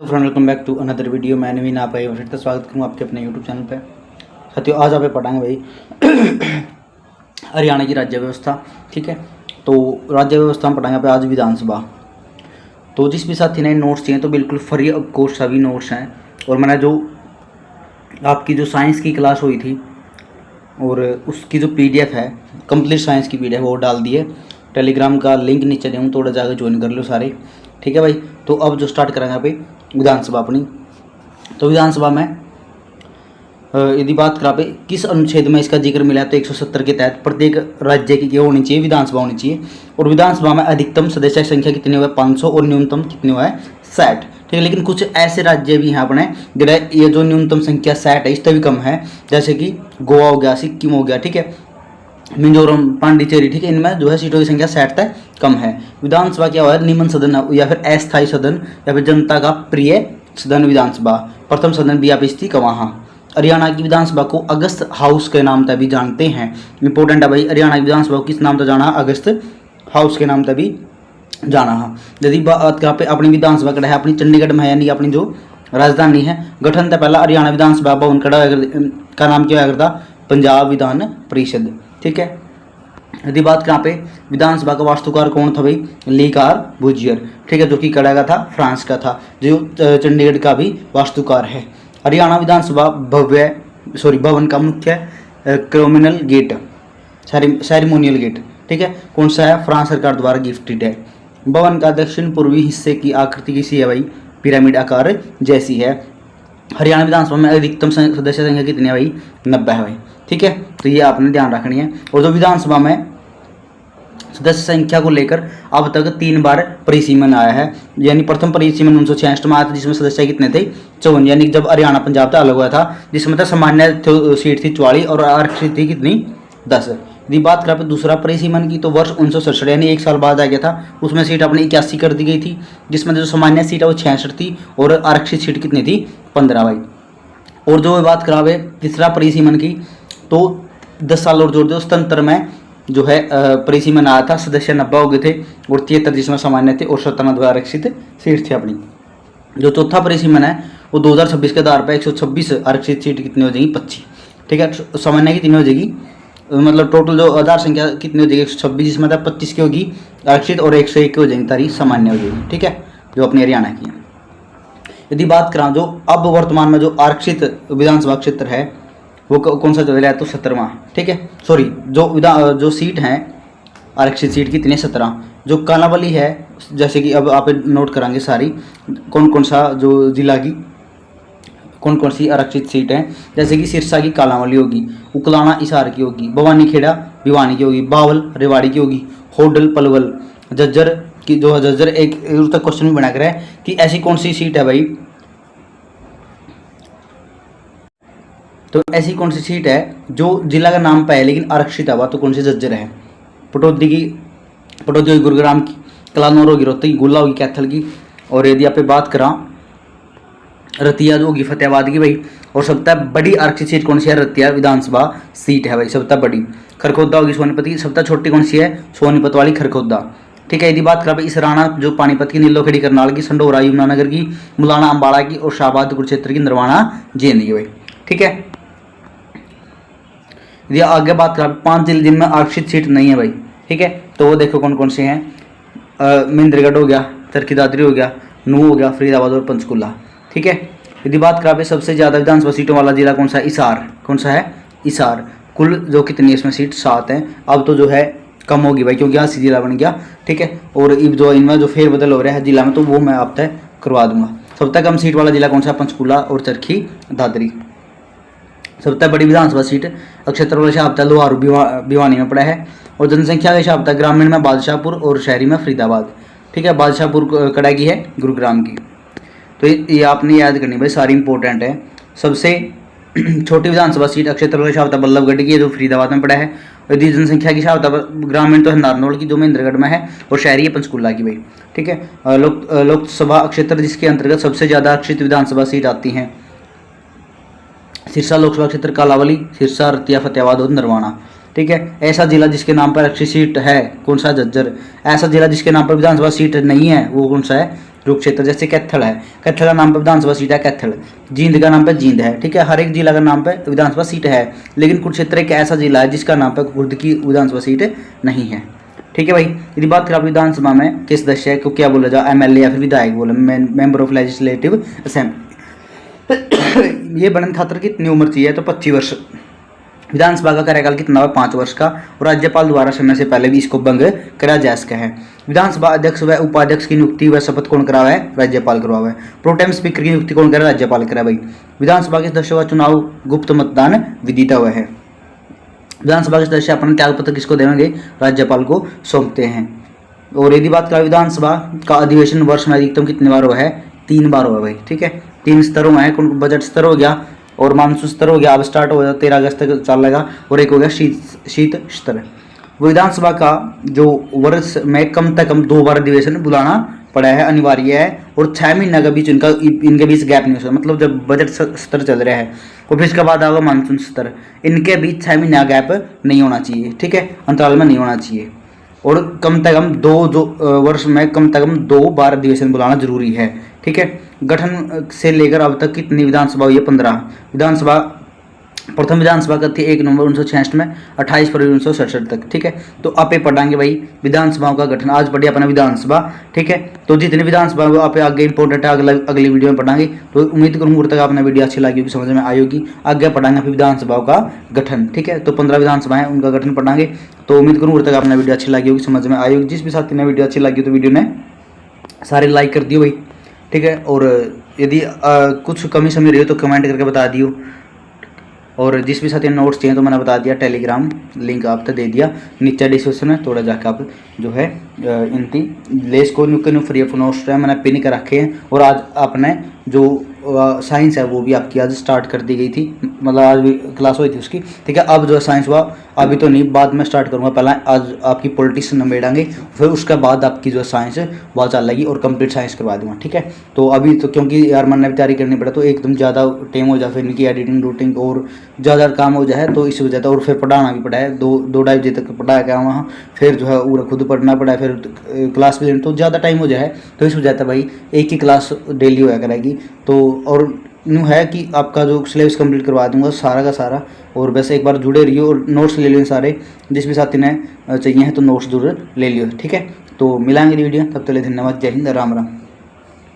तो friend welcome back to another video. मैं नवीन आप फिर से स्वागत करूँगा आपके अपने यूट्यूब चैनल पे। साथियों आज आप पढ़ाएंगे भाई हरियाणा की राज्य व्यवस्था। ठीक है, तो राज्य व्यवस्था में पढ़ाएंगे पे आज विधानसभा। तो जिस भी साथी ने नोट्स चाहिए तो बिल्कुल फ्री ऑफ कोर्स सभी नोट्स हैं। और मैंने जो आपकी जो साइंस की क्लास हुई थी और उसकी जो PDF है, कंप्लीट साइंस की PDF वो डाल दी है। टेलीग्राम का लिंक नीचे दूँ, थोड़ा जाकर ज्वाइन कर लो सारे। ठीक है भाई, तो अब जो स्टार्ट करेंगे यहाँ पे विधानसभा अपनी। तो विधानसभा में यदि बात करा पे किस अनुच्छेद में इसका जिक्र मिला है तो 170 के तहत प्रत्येक राज्य की होनी चाहिए, विधानसभा होनी चाहिए। और विधानसभा में अधिकतम सदस्य संख्या कितनी हुआ है 500 और न्यूनतम कितनी हुआ है 60। ठीक है, लेकिन कुछ ऐसे राज्य भी हैं अपने जिन्हें ये जो न्यूनतम संख्या 60 है इससे भी कम है, जैसे कि गोवा हो गया, सिक्किम हो गया, ठीक है, मिजोरम, पांडिचेरी। ठीक है, इनमें जो है सीटों की संख्या 60 तक कम है। विधानसभा क्या हुआ है, निम्न सदन या फिर अस्थायी सदन या फिर जनता का प्रिय सदन विधानसभा। प्रथम सदन भी आप स्थिति का वहाँ। हरियाणा की विधानसभा को अगस्त हाउस के नाम से भी जानते हैं। इंपॉर्टेंट है भाई, हरियाणा की विधानसभा को किस नाम से जाना, अगस्त हाउस के नाम से भी जाना है। यदि बात करें अपनी विधानसभा कड़ा है अपनी चंडीगढ़ में है, यानी अपनी जो राजधानी है। गठन से पहला हरियाणा विधानसभा भवन कड़ा का नाम क्या करता, पंजाब विधान परिषद। ठीक है, यदि बात करें पे विधानसभा का वास्तुकार कौन था भाई, ली कॉर्बूजियर। ठीक है, जो कि कड़ा का था, फ्रांस का था, जो चंडीगढ़ का भी वास्तुकार है। हरियाणा विधानसभा भवन का मुख्य क्रिमिनल गेट, सेरेमोनियल गेट, ठीक है, कौन सा है, फ्रांस सरकार द्वारा गिफ्टेड है। भवन का दक्षिण पूर्वी हिस्से की आकृति किसी है भाई, पिरामिड आकार जैसी है। हरियाणा विधानसभा में अधिकतम सदस्य संख्या कितनी है भाई, 90 है भाई। ठीक है, तो ये आपने ध्यान रखनी है। और जो विधानसभा में सदस्य संख्या को लेकर अब तक 3 बार परिसीमन आया है। यानी प्रथम परिसीमन 1966 में आया था, जिसमें सदस्य कितने थे 54, यानी जब हरियाणा पंजाब से अलग हुआ था, जिसमें सामान्य सीट थी 44 और आरक्षित थी कितनी 10। यदि बात करें दूसरा परिसीमन की तो वर्ष 1967 यानी 1 साल बाद आ गया था। उसमें सीट अपनी 81 कर दी गई थी, जिसमें जो सामान्य सीट है वो 66 थी और आरक्षित सीट कितनी थी 15 भाई। और जो बात करावे तीसरा परिसीमन की तो 10 साल और जोड़ दो, स्वतंत्र में जो है परिसीमन आया था, सदस्य 90 हो गए थे और 73 जिसमें सामान्य थे और 97 आरक्षित सीट थी अपनी। जो चौथा परिसीमन है वो 2026 के आधार पर 126 आरक्षित सीट कितनी हो जाएगी 25। ठीक है, सामान्य कितनी हो जाएगी, मतलब टोटल जो आधार संख्या कितनी हो जाएगी 126, जिसमें 25 की होगी आरक्षित और 101 की हो जाएगी तारीख सामान्य हो जाएगी। ठीक है, जो अपनी हरियाणा की है। यदि बात करें जो अब वर्तमान में जो आरक्षित विधानसभा क्षेत्र है वो कौन सा चल रहा है तो 17वां। ठीक है, सॉरी, जो सीट हैं आरक्षित सीट कितनी 17। जो कालावली है, जैसे कि अब आप नोट कराएंगे सारी कौन कौन सा जो जिला की कौन कौन सी आरक्षित सीट हैं, जैसे कि सिरसा की कालावली होगी, उकलाना हिसार की होगी, भवानीखेड़ा भिवानी की होगी, बावल रेवाड़ी की होगी, होडल पलवल, झज्जर की जो झज्जर एक तक क्वेश्चन भी बना कर है कि ऐसी कौन सी सीट है भाई, तो ऐसी कौन सी सीट है जो जिला का नाम पे है लेकिन आरक्षित है, तो कौन सी झज्जर है। पटौदी होगी गुरुग्राम की, कलानौर होगी रोहतक की, गुल्ला होगी कैथल की। और यदि आप बात करा रतिया जो होगी फतेहाबाद की भाई। और सबसे बड़ी आरक्षित सीट कौन सी है, रतिया विधानसभा सीट है भाई सबसे बड़ी। खरखोदा होगी सोनीपत की, सबसे छोटी कौन सी है, सोनीपत वाली खरखोदा। ठीक है, यदि बात करें इसराना जो पानीपत की, नीलोखेड़ी करनाल की, संडोरा यमुनानगर की, मुलाना अम्बाड़ा की और शाहबाद कुरुक्षेत्र की, नरवाना जेएन की भाई। ठीक है, यदि आगे बात करें 5 जिले जिनमें आरक्षित सीट नहीं है भाई। ठीक है, तो वो देखो कौन कौन से हैं, महेंद्रगढ़ हो गया, चरखी दादरी हो गया, नूह हो गया, फरीदाबाद और पंचकुला। ठीक है, यदि बात करें सबसे ज़्यादा विधानसभा सीटों वाला जिला कौन सा है, हिसार। कौन सा है, हिसार। कुल जो कितनी है इसमें सीट 7 हैं। अब तो जो है कम होगी भाई क्योंकि यहाँ जिला बन गया। ठीक है, और जो इनमें जो फेरबदल हो रहा है जिला में तो वो मैं आप तय करवा दूंगा। सबसे कम सीट वाला जिला कौन सा है, पंचकुला और चरखी दादरी। सबसे बड़ी विधानसभा सीट क्षेत्र वाला हिसाब तक लोहारू भिवानी में पड़ा है। और जनसंख्या के हिसाब तक ग्रामीण में बादशाहपुर और शहरी में फरीदाबाद। ठीक है, बादशाहपुर कड़ा की है गुरुग्राम की। तो ये आपने याद करनी भाई, सारी इंपॉर्टेंट है। सबसे छोटी विधानसभा सीट क्षेत्र वाला हिसाब तक बल्लभगढ़ की है जो फरीदाबाद में पड़ा है। यदि जनसंख्या के हिसाब तक ग्रामीण तो है नारनौल की जो महेंद्रगढ़ में है और शहरी है पंचकुला की भाई। ठीक है, लोकसभा क्षेत्र जिसके अंतर्गत सबसे ज़्यादा आरक्षित विधानसभा सीट आती हैं, सिरसा लोकसभा क्षेत्र, कालावली, सिरसा, रतिया, फतेहाबाद और नरवाना। ठीक है, ऐसा जिला जिसके नाम पर आरक्षित सीट है कौन सा, झज्जर। ऐसा जिला जिसके नाम पर विधानसभा सीट नहीं है वो कौन सा है, कुरुक्षेत्र, जैसे कैथल है, कैथल का नाम पे विधानसभा सीट है कैथल, जींद का नाम पे जींद है, ठीक है। हर एक जिला का नाम पे विधानसभा सीट है, लेकिन कुरुक्षेत्र एक ऐसा जिला है जिसका नाम पे खुद की विधानसभा सीट नहीं है, ठीक है भाई। यदि बात करें विधानसभा में किस सदस्य है, को क्या बोला जाए, एमएलए या फिर विधायक बोले, मेंबर ऑफ लेजिस्लेटिव असेंबली। ये बनने खातर कितनी उम्र चाहिए, तो 25 वर्ष। विधानसभा का कार्यकाल कितना है, 5 वर्ष का, और राज्यपाल द्वारा समय से पहले भी इसको भंग करा जा सकता है। विधानसभा अध्यक्ष व उपाध्यक्ष की नियुक्ति व शपथ कौन करावा है, राज्यपाल करवावा है। प्रोटेम स्पीकर की नियुक्ति कौन करे, राज्यपाल करा भाई। विधानसभा के सदस्यों का चुनाव गुप्त मतदान विदिता हुआ है। विधानसभा के सदस्य अपना त्याग पत्र किसको देंगे, राज्यपाल को सौंपते हैं। और यदि बात करें विधानसभा का अधिवेशन वर्ष में अधिकतम कितने बार हुआ है, 3 बार हुआ भाई, ठीक है। 3 स्तरों में है, बजट स्तर हो गया और मानसून स्तर हो गया, अब स्टार्ट हो जाता 13 अगस्त तक चलेगा, और एक हो गया शीत स्तर। विधानसभा का जो वर्ष में कम से कम 2 बार अधिवेशन बुलाना पड़ा है, अनिवार्य है, और 6 महीने का बीच इनके बीच गैप नहीं हो सकता। मतलब जब बजट स्तर चल रहा है और फिर इसके बाद आएगा मानसून स्तर, इनके बीच 6 महीने का गैप नहीं होना चाहिए, ठीक है, अंतराल में नहीं होना चाहिए। और कम से कम 2 वर्ष में कम से कम 2 बार अधिवेशन बुलाना जरूरी है, ठीक है। गठन से लेकर अब तक कितनी विधानसभा हुई है, 15 विधानसभा। प्रथम विधानसभा का थी 1 नवंबर 1966 में, 28 फरवरी 1967 तक, ठीक है। तो आप ये पढ़ाएंगे भाई विधानसभाओं का गठन, आज पढ़िए अपना विधानसभा, ठीक है। तो जितनी विधानसभा आप आगे इंपॉर्टेंट है, अगली वीडियो में पढ़ाएंगे। तो उम्मीद करूँगा तक आपने वीडियो अच्छी लगी होगी, समझ में आई होगी। आगे पढ़ाएंगे फिर विधानसभाओं का गठन, ठीक है। तो 15 विधानसभाएं उनका गठन पढ़ाएंगे। तो उम्मीद करूँगा तक आपने वीडियो अच्छी लगी होगी, समझ में आई होगी। जिस भी साथी ने वीडियो अच्छी लगी तो वीडियो ने सारे लाइक कर दियो भाई, ठीक है। और यदि कुछ कमी समी रही हो तो कमेंट करके बता दियो। और जिस भी साथी नोट्स चाहिए तो मैंने बता दिया, टेलीग्राम लिंक आपको दे दिया नीचे डिस्क्रिप्शन में, थोड़ा जाकर आप जो है इनकी लेस को न्यू फ्री ऑफ नोट्स मैंने पिन कर रखे हैं। और आज आपने जो साइंस है वो भी आपकी आज स्टार्ट कर दी गई थी, मतलब आज भी क्लास हुई थी उसकी, ठीक है। अब जो साइंस हुआ अभी तो नहीं, बाद में स्टार्ट करूँगा। पहला आज आपकी पॉलिटिक्स नमेड़ांगे, फिर उसके बाद आपकी जो साइंस है वह चलेगी और कंप्लीट साइंस करवा दूँगा, ठीक है। तो अभी तो क्योंकि यार मैंने भी तैयारी करनी पड़ा, तो एकदम ज़्यादा टाइम हो जाए, फिर इनकी एडिटिंग रूटिंग और ज़्यादा काम हो जाए, तो इस वजह से। और फिर पढ़ाना भी पड़ा है, 2-2:30 बजे तक पढ़ाया गया वहाँ, फिर जो है पूरा खुद पढ़ना पड़ा है, फिर क्लास भी लेनी, तो ज़्यादा टाइम हो जाए। तो इस वजह से भाई एक ही क्लास डेली होया करेगी। तो और यूँ है कि आपका जो सिलेबस कंप्लीट करवा दूंगा सारा का सारा। और वैसे एक बार जुड़े रहिए और नोट्स ले लियो सारे, जिस भी साथी ने चाहिए हैं तो नोट्स जरूर ले लियो, ठीक है। तो मिलाएंगे वीडियो, तब तक धन्यवाद, जय हिंद, राम राम।